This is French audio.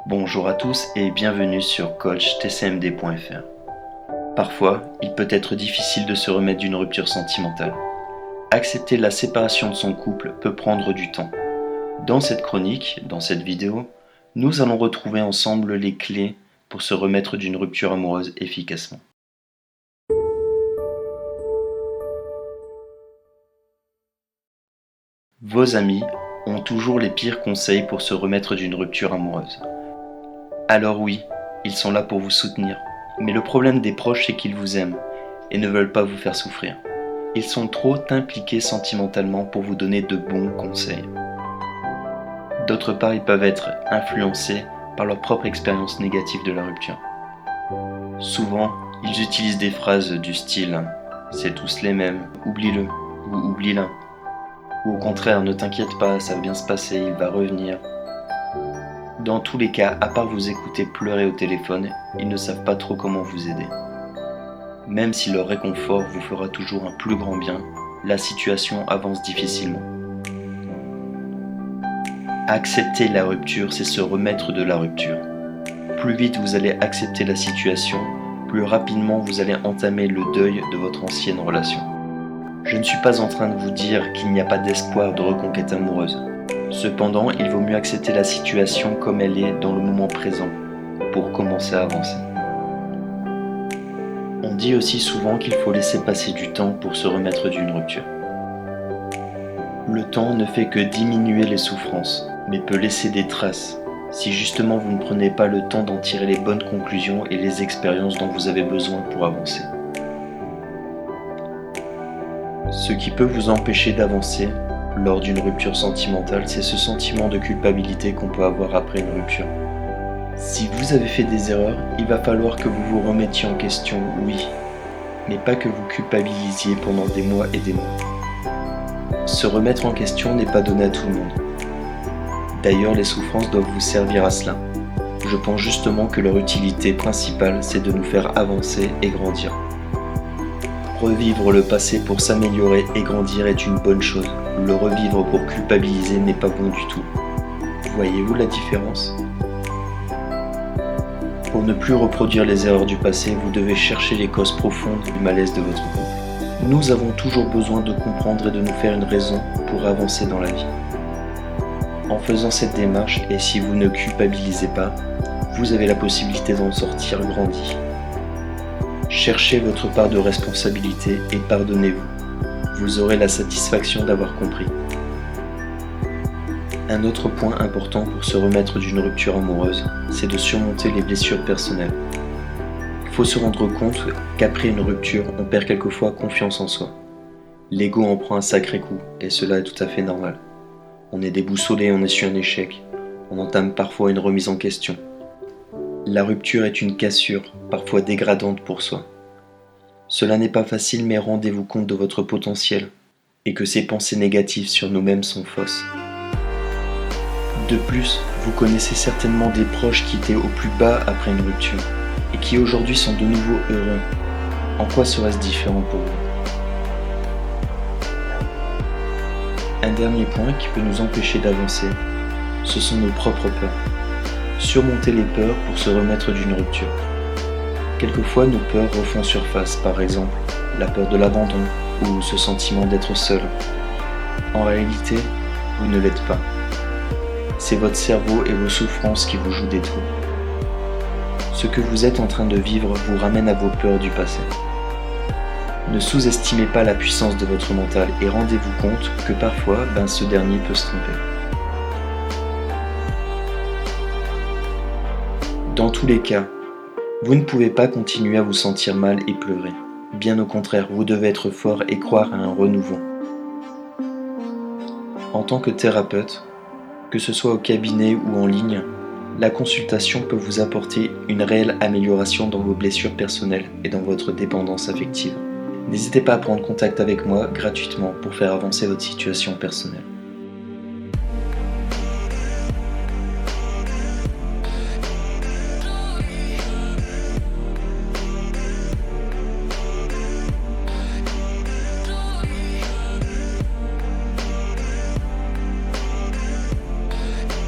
Bonjour à tous et bienvenue sur coachtcmd.fr. Parfois, il peut être difficile de se remettre d'une rupture sentimentale. Accepter la séparation de son couple peut prendre du temps. Dans cette chronique, dans cette vidéo, nous allons retrouver ensemble les clés pour se remettre d'une rupture amoureuse efficacement. Vos amis ont toujours les pires conseils pour se remettre d'une rupture amoureuse. Alors oui, ils sont là pour vous soutenir, mais le problème des proches c'est qu'ils vous aiment et ne veulent pas vous faire souffrir. Ils sont trop impliqués sentimentalement pour vous donner de bons conseils. D'autre part, ils peuvent être influencés par leur propre expérience négative de la rupture. Souvent, ils utilisent des phrases du style « c'est tous les mêmes, oublie-le » ou « oublie-la » ou au contraire « ne t'inquiète pas, ça va bien se passer, il va revenir ». Dans tous les cas, à part vous écouter pleurer au téléphone, ils ne savent pas trop comment vous aider. Même si leur réconfort vous fera toujours un plus grand bien, la situation avance difficilement. Accepter la rupture, c'est se remettre de la rupture. Plus vite vous allez accepter la situation, plus rapidement vous allez entamer le deuil de votre ancienne relation. Je ne suis pas en train de vous dire qu'il n'y a pas d'espoir de reconquête amoureuse. Cependant, il vaut mieux accepter la situation comme elle est dans le moment présent pour commencer à avancer. On dit aussi souvent qu'il faut laisser passer du temps pour se remettre d'une rupture. Le temps ne fait que diminuer les souffrances, mais peut laisser des traces, si justement vous ne prenez pas le temps d'en tirer les bonnes conclusions et les expériences dont vous avez besoin pour avancer. Ce qui peut vous empêcher d'avancer lors d'une rupture sentimentale, c'est ce sentiment de culpabilité qu'on peut avoir après une rupture. Si vous avez fait des erreurs, il va falloir que vous vous remettiez en question, oui, mais pas que vous culpabilisiez pendant des mois et des mois. Se remettre en question n'est pas donné à tout le monde. D'ailleurs, les souffrances doivent vous servir à cela. Je pense justement que leur utilité principale, c'est de nous faire avancer et grandir. Revivre le passé pour s'améliorer et grandir est une bonne chose. Le revivre pour culpabiliser n'est pas bon du tout. Voyez-vous la différence ? Pour ne plus reproduire les erreurs du passé, vous devez chercher les causes profondes du malaise de votre couple. Nous avons toujours besoin de comprendre et de nous faire une raison pour avancer dans la vie. En faisant cette démarche, et si vous ne culpabilisez pas, vous avez la possibilité d'en sortir grandi. Cherchez votre part de responsabilité et pardonnez-vous. Vous aurez la satisfaction d'avoir compris. Un autre point important pour se remettre d'une rupture amoureuse, c'est de surmonter les blessures personnelles. Il faut se rendre compte qu'après une rupture, on perd quelquefois confiance en soi. L'ego en prend un sacré coup, et cela est tout à fait normal. On est déboussolé, on essuie un échec, on entame parfois une remise en question. La rupture est une cassure, parfois dégradante pour soi. Cela n'est pas facile, mais rendez-vous compte de votre potentiel et que ces pensées négatives sur nous-mêmes sont fausses. De plus, vous connaissez certainement des proches qui étaient au plus bas après une rupture et qui aujourd'hui sont de nouveau heureux. En quoi serait-ce différent pour vous ? Un dernier point qui peut nous empêcher d'avancer, ce sont nos propres peurs. Surmonter les peurs pour se remettre d'une rupture. Quelquefois, nos peurs refont surface, par exemple, la peur de l'abandon ou ce sentiment d'être seul. En réalité, vous ne l'êtes pas. C'est votre cerveau et vos souffrances qui vous jouent des tours. Ce que vous êtes en train de vivre vous ramène à vos peurs du passé. Ne sous-estimez pas la puissance de votre mental et rendez-vous compte que parfois, ce dernier peut se tromper. Dans tous les cas, vous ne pouvez pas continuer à vous sentir mal et pleurer. Bien au contraire, vous devez être fort et croire à un renouveau. En tant que thérapeute, que ce soit au cabinet ou en ligne, la consultation peut vous apporter une réelle amélioration dans vos blessures personnelles et dans votre dépendance affective. N'hésitez pas à prendre contact avec moi gratuitement pour faire avancer votre situation personnelle.